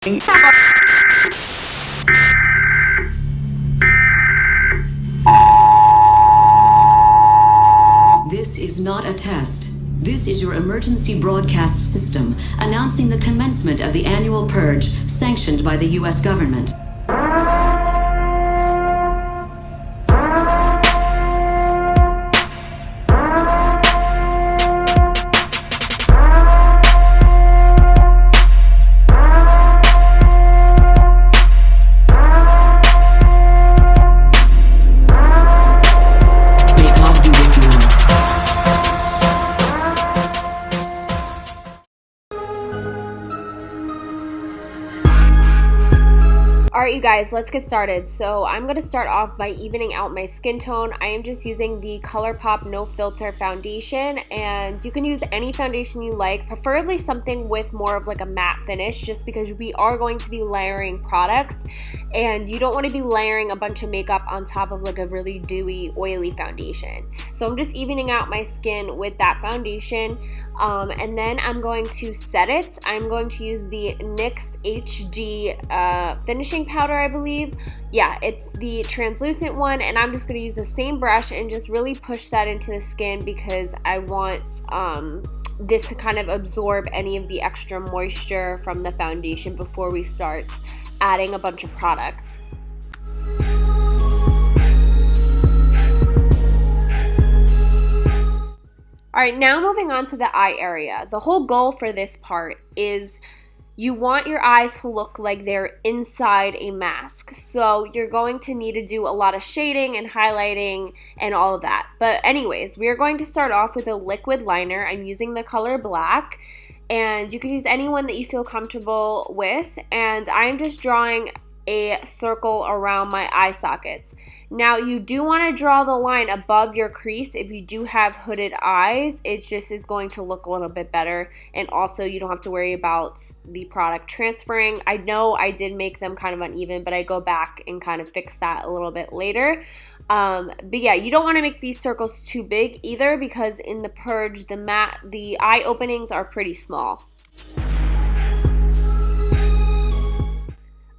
This is not a test. This is your emergency broadcast system announcing the commencement of the annual Purge sanctioned by the U.S. government. Alright you guys, let's get started. So I'm going to start off by evening out my skin tone. I am just using the ColourPop No Filter foundation, and you can use any foundation you like, preferably something with more of like a matte finish, just because we are going to be layering products and you don't want to be layering a bunch of makeup on top of like a really dewy, oily foundation. So I'm just evening out my skin with that foundation. And then I'm going to set it. I'm going to use the NYX HD finishing powder, I believe. Yeah, it's the translucent one, and I'm just going to use the same brush and just really push that into the skin because I want this to kind of absorb any of the extra moisture from the foundation before we start adding a bunch of product. Alright, now moving on to the eye area. The whole goal for this part is you want your eyes to look like they're inside a mask. So you're going to need to do a lot of shading and highlighting and all of that. But anyways, we are going to start off with a liquid liner. I'm using the color black, and you can use any one that you feel comfortable with. And I'm just drawing a circle around my eye sockets. Now you do want to draw the line above your crease if you do have hooded eyes. It just is going to look a little bit better, and also you don't have to worry about the product transferring. I know I did make them kind of uneven, but I go back and kind of fix that a little bit later. But yeah, you don't want to make these circles too big either, because in the Purge the eye openings are pretty small.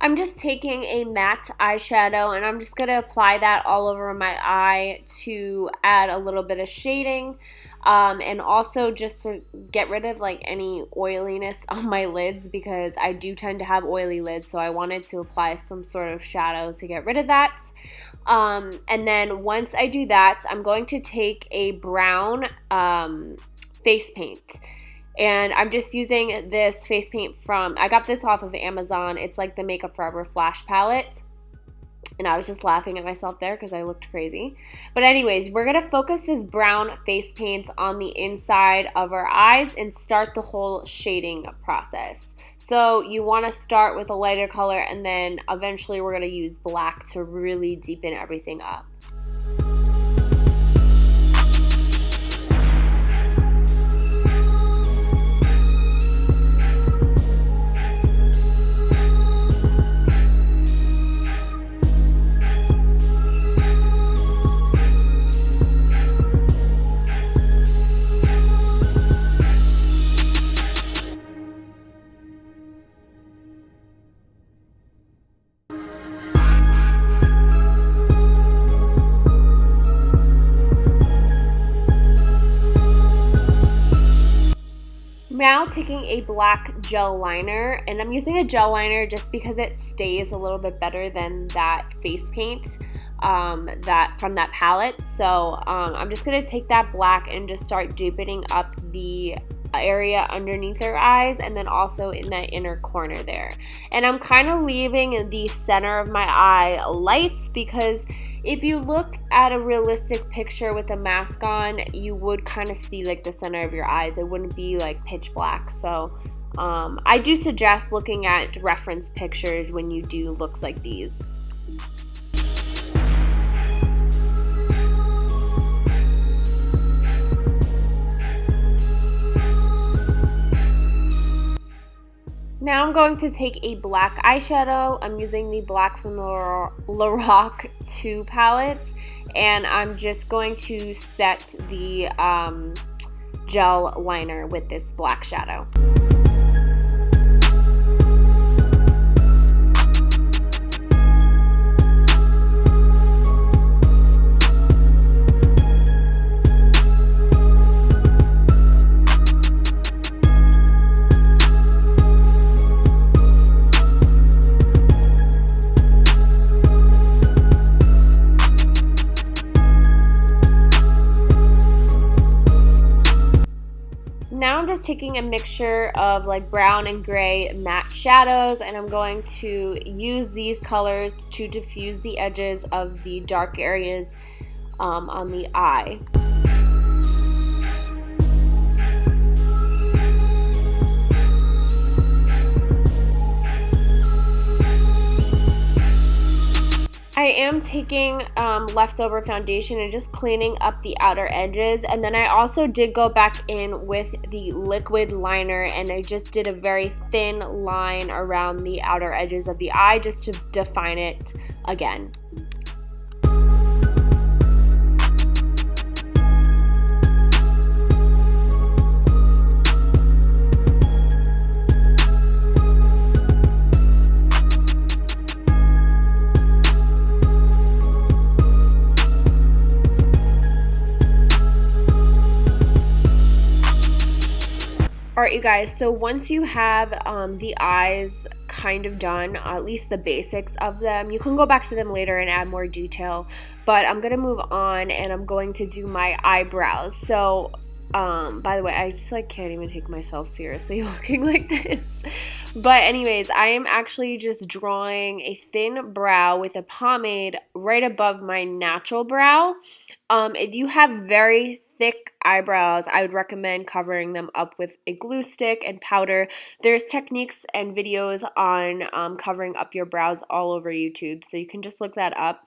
I'm just taking a matte eyeshadow and I'm just going to apply that all over my eye to add a little bit of shading, and also just to get rid of like any oiliness on my lids, because I do tend to have oily lids, so I wanted to apply some sort of shadow to get rid of that. And then once I do that, I'm going to take a brown face paint. And I'm just using this face paint I got this off of Amazon. It's like the Makeup Forever Flash palette. And I was just laughing at myself there because I looked crazy. But anyways, we're going to focus this brown face paint on the inside of our eyes and start the whole shading process. So you want to start with a lighter color, and then eventually we're going to use black to really deepen everything up. Now taking a black gel liner, and I'm using a gel liner just because it stays a little bit better than that face paint from that palette. So I'm just going to take that black and just start deepening up the area underneath our eyes, and then also in that inner corner there. And I'm kind of leaving the center of my eye light, because if you look at a realistic picture with a mask on, you would kind of see like the center of your eyes. It wouldn't be like pitch black. So I do suggest looking at reference pictures when you do looks like these. Now I'm going to take a black eyeshadow. I'm using the black from the Lorac 2 palette, and I'm just going to set the gel liner with this black shadow. taking a mixture of like brown and gray matte shadows, and I'm going to use these colors to diffuse the edges of the dark areas on the eye. I am taking leftover foundation and just cleaning up the outer edges, and then I also did go back in with the liquid liner and I just did a very thin line around the outer edges of the eye just to define it again. Alright, you guys, so once you have the eyes kind of done, at least the basics of them, you can go back to them later and add more detail, but I'm going to move on and I'm going to do my eyebrows. So, by the way, I just like can't even take myself seriously looking like this. But anyways, I am actually just drawing a thin brow with a pomade right above my natural brow. If you have very thick eyebrows, I would recommend covering them up with a glue stick and powder. There's techniques and videos on covering up your brows all over YouTube, so you can just look that up.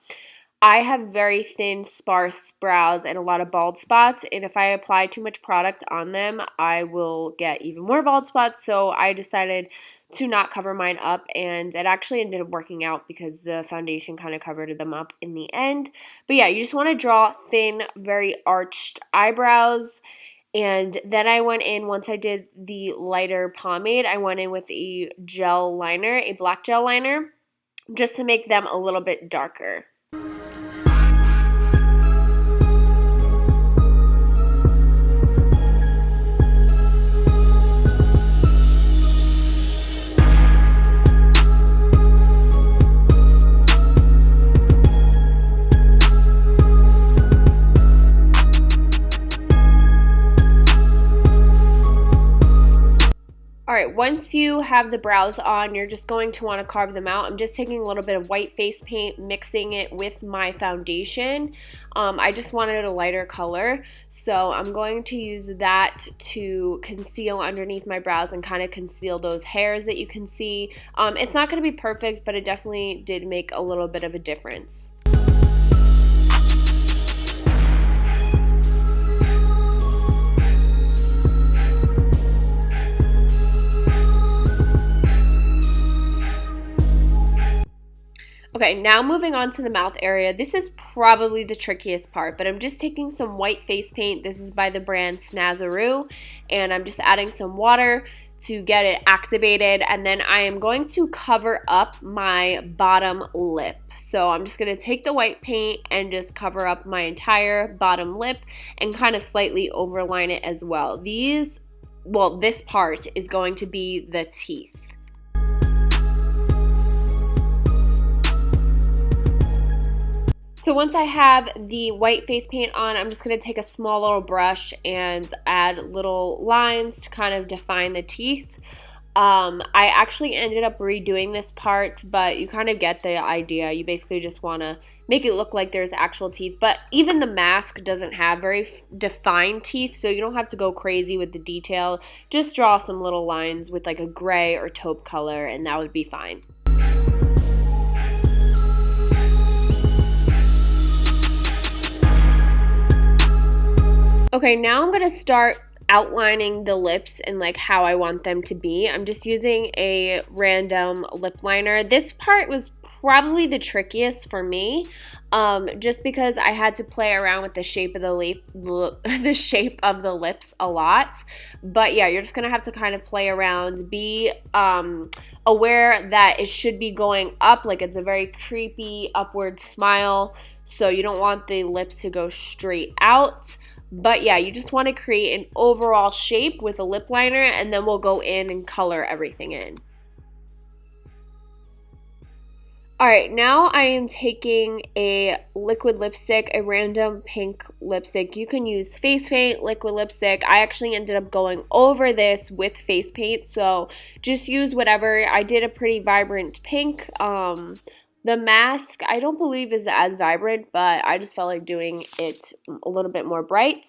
I have very thin, sparse brows and a lot of bald spots, and if I apply too much product on them, I will get even more bald spots, so I decided to not cover mine up, and it actually ended up working out because the foundation kind of covered them up in the end. But yeah, you just want to draw thin, very arched eyebrows. And then I went in, once I did the lighter pomade, I went in with a gel liner, a black gel liner, just to make them a little bit darker. Alright, once you have the brows on, you're just going to want to carve them out. I'm just taking a little bit of white face paint, mixing it with my foundation. I just wanted a lighter color, so I'm going to use that to conceal underneath my brows and kind of conceal those hairs that you can see. It's not going to be perfect, but it definitely did make a little bit of a difference. Okay, now moving on to the mouth area. This is probably the trickiest part, but I'm just taking some white face paint. This is by the brand Snazzaroo, and I'm just adding some water to get it activated, and then I am going to cover up my bottom lip. So I'm just going to take the white paint and just cover up my entire bottom lip and kind of slightly overline it as well. This part is going to be the teeth. So once I have the white face paint on, I'm just going to take a small little brush and add little lines to kind of define the teeth. I actually ended up redoing this part, but you kind of get the idea. You basically just want to make it look like there's actual teeth, but even the mask doesn't have very defined teeth, so you don't have to go crazy with the detail. Just draw some little lines with like a gray or taupe color, and that would be fine. Okay, now I'm going to start outlining the lips and like how I want them to be. I'm just using a random lip liner. This part was probably the trickiest for me, just because I had to play around with the shape of the shape of the lips a lot. But yeah, you're just gonna have to kind of play around, be aware that it should be going up, like it's a very creepy upward smile, so you don't want the lips to go straight out. But yeah, you just want to create an overall shape with a lip liner, and then we'll go in and color everything in. Alright, now I am taking a liquid lipstick, a random pink lipstick. You can use face paint, liquid lipstick. I actually ended up going over this with face paint, so just use whatever. I did a pretty vibrant pink. The mask, I don't believe is as vibrant, but I just felt like doing it a little bit more bright.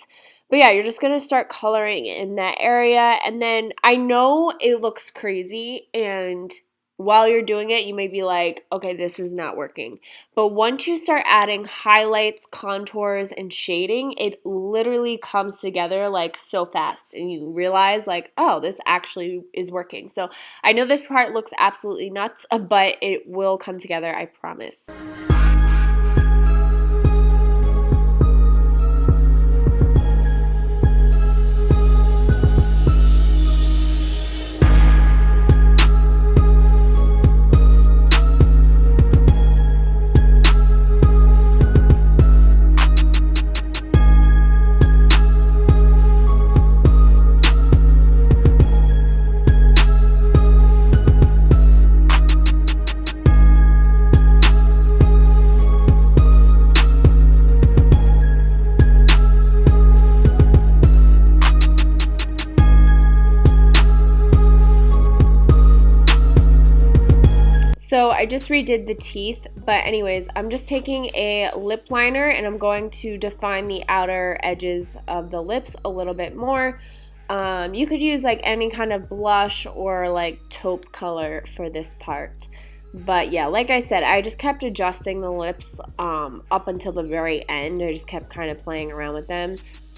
But yeah, you're just going to start coloring in that area. And then I know it looks crazy, and while you're doing it, you may be like, okay, this is not working. But once you start adding highlights, contours, and shading, it literally comes together like so fast. And you realize like, oh, this actually is working. So I know this part looks absolutely nuts, but it will come together, I promise. So I just redid the teeth, but anyways, I'm just taking a lip liner and I'm going to define the outer edges of the lips a little bit more. You could use like any kind of blush or like taupe color for this part. But yeah, like I said, I just kept adjusting the lips up until the very end. I just kept kind of playing around with them.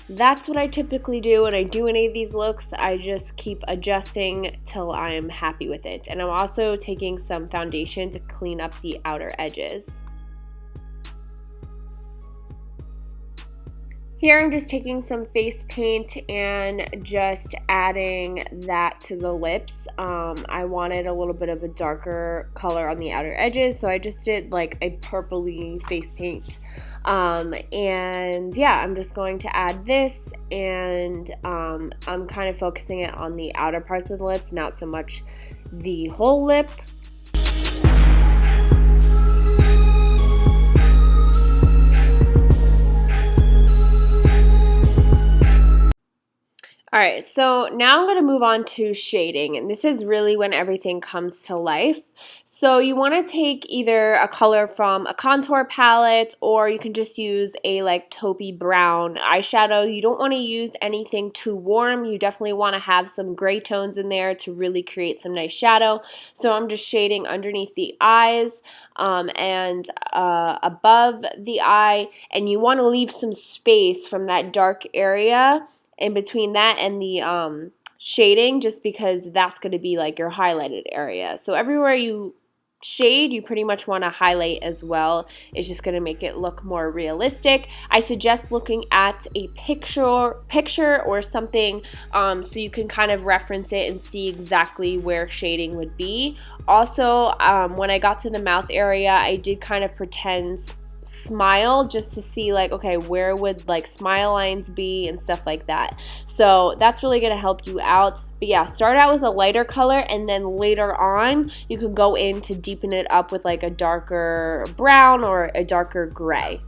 That's what I typically do when I do any of these looks. I just keep adjusting till I'm happy with it. And I'm also taking some foundation to clean up the outer edges. Here I'm just taking some face paint and just adding that to the lips. I wanted a little bit of a darker color on the outer edges, so I just did like a purpley face paint. And yeah, I'm just going to add this, and I'm kind of focusing it on the outer parts of the lips, not so much the whole lip. Alright, so now I'm going to move on to shading, and this is really when everything comes to life. So you want to take either a color from a contour palette, or you can just use a like taupey brown eyeshadow. You don't want to use anything too warm. You definitely want to have some gray tones in there to really create some nice shadow. So I'm just shading underneath the eyes and above the eye, and you want to leave some space from that dark area in between that and the shading, just because that's going to be like your highlighted area. So everywhere you shade, you pretty much want to highlight as well. It's just going to make it look more realistic. I suggest looking at a picture or something so you can kind of reference it and see exactly where shading would be. Also, when I got to the mouth area, I did kind of pretend smile just to see like, okay, where would like smile lines be and stuff like that. So that's really going to help you out. But yeah, start out with a lighter color, and then later on you can go in to deepen it up with like a darker brown or a darker gray.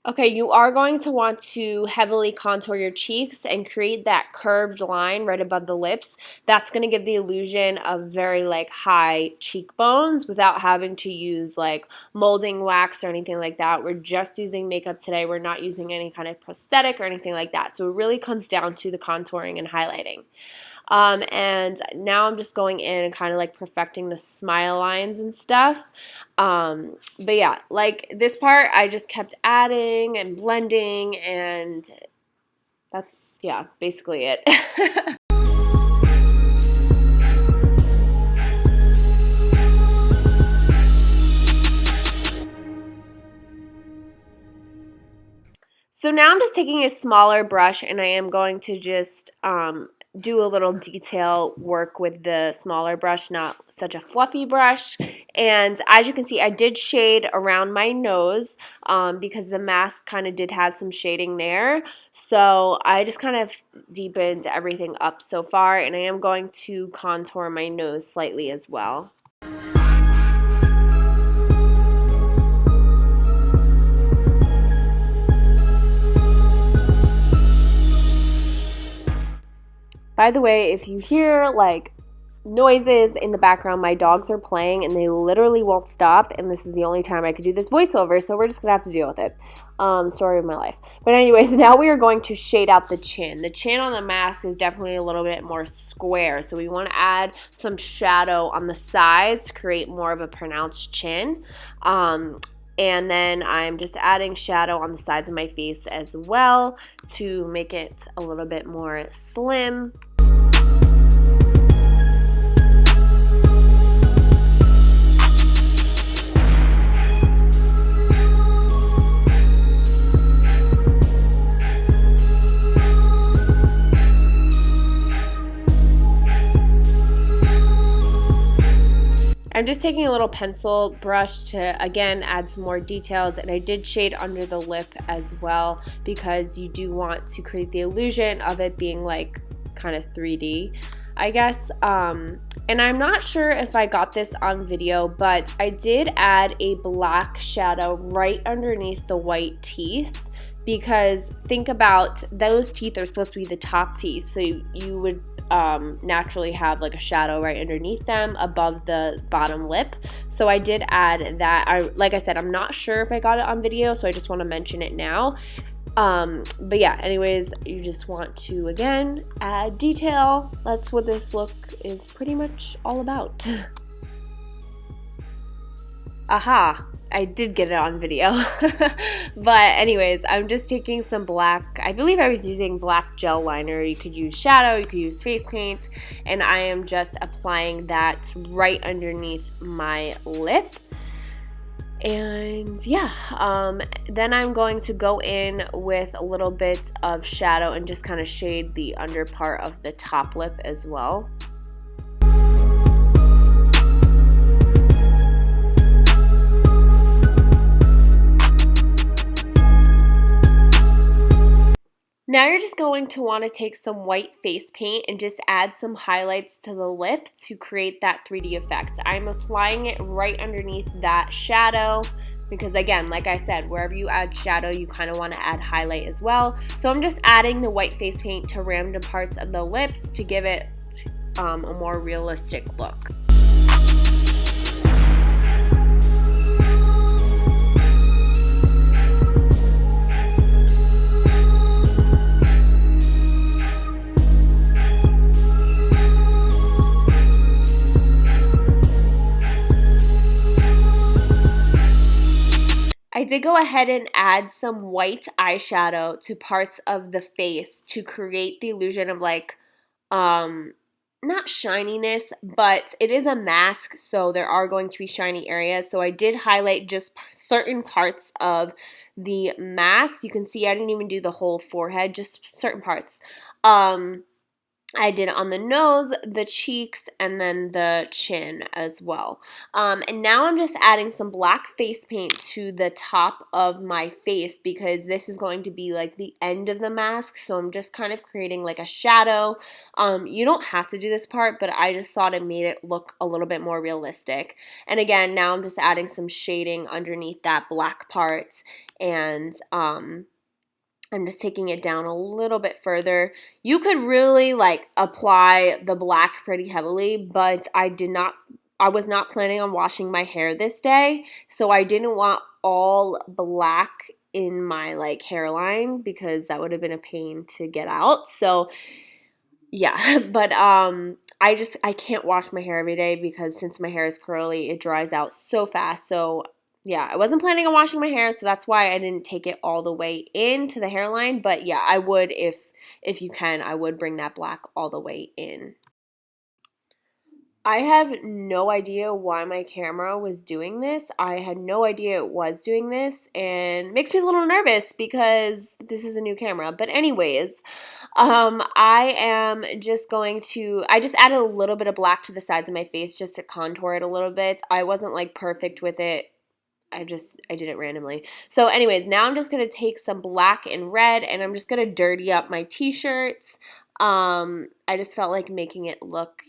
Okay, you are going to want to heavily contour your cheeks and create that curved line right above the lips. That's going to give the illusion of very like high cheekbones without having to use like molding wax or anything like that. We're just using makeup today. We're not using any kind of prosthetic or anything like that. So it really comes down to the contouring and highlighting. And now I'm just going in and kind of like perfecting the smile lines and stuff. But yeah, like this part I just kept adding and blending, and that's, yeah, basically it. So now I'm just taking a smaller brush and I am going to just do a little detail work with the smaller brush, not such a fluffy brush. And as you can see, I did shade around my nose because the mask kind of did have some shading there. So I just kind of deepened everything up so far, and I am going to contour my nose slightly as well. By the way, if you hear like noises in the background, my dogs are playing and they literally won't stop, and this is the only time I could do this voiceover, so we're just gonna have to deal with it. Story of my life. But anyways, now we are going to shade out the chin. The chin on the mask is definitely a little bit more square, so we want to add some shadow on the sides to create more of a pronounced chin. And then I'm just adding shadow on the sides of my face as well to make it a little bit more slim. I'm just taking a little pencil brush to, again, add some more details, and I did shade under the lip as well because you do want to create the illusion of it being like kind of 3D, I guess. And I'm not sure if I got this on video, but I did add a black shadow right underneath the white teeth, because think about those teeth are supposed to be the top teeth, so you would naturally have like a shadow right underneath them above the bottom lip. So I did add that. Like I said, I'm not sure if I got it on video, so I just want to mention it now. But yeah, anyways, you just want to, again, add detail. That's what this look is pretty much all about. Aha, I did get it on video. But anyways, I'm just taking some black, I believe I was using black gel liner. You could use shadow, you could use face paint, and I am just applying that right underneath my lip. And yeah, then I'm going to go in with a little bit of shadow and just kind of shade the under part of the top lip as well. Now you're just going to want to take some white face paint and just add some highlights to the lip to create that 3D effect. I'm applying it right underneath that shadow because, again, like I said, wherever you add shadow, you kind of want to add highlight as well. So I'm just adding the white face paint to random parts of the lips to give it a more realistic look. I did go ahead and add some white eyeshadow to parts of the face to create the illusion of like, not shininess, but it is a mask, so there are going to be shiny areas. So I did highlight just certain parts of the mask. You can see I didn't even do the whole forehead, just certain parts. I did it on the nose, the cheeks, and then the chin as well. And now I'm just adding some black face paint to the top of my face because this is going to be like the end of the mask. So I'm just kind of creating like a shadow. You don't have to do this part, but I just thought it made it look a little bit more realistic. And again, now I'm just adding some shading underneath that black part, and I'm just taking it down a little bit further. You could really like apply the black pretty heavily, but I was not planning on washing my hair this day, so I didn't want all black in my like hairline because that would have been a pain to get out. So yeah, but I can't wash my hair every day because since my hair is curly, it dries out so fast. So yeah, I wasn't planning on washing my hair, so that's why I didn't take it all the way into the hairline. But yeah, I would, if you can, I would bring that black all the way in. I have no idea why my camera was doing this. I had no idea it was doing this, and it makes me a little nervous because this is a new camera. But anyways, I am just going to, I just added a little bit of black to the sides of my face just to contour it a little bit. I wasn't like perfect with it. I did it randomly. So anyways, now I'm just going to take some black and red and I'm just going to dirty up my t-shirts. I just felt like making it look,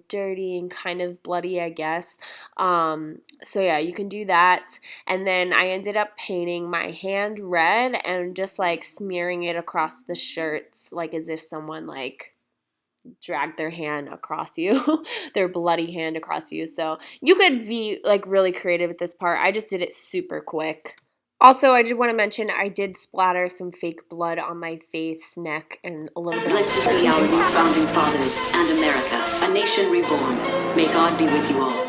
dirty and kind of bloody, I guess. So yeah, you can do that. And then I ended up painting my hand red and just like smearing it across the shirts, like as if someone like drag their hand across you, their bloody hand across you. So you could be like really creative at this part. I just did it super quick. Also, I just want to mention I did splatter some fake blood on my face, neck, and a little bit on my Blessed be our new founding fathers and America, a nation reborn. May God be with you all.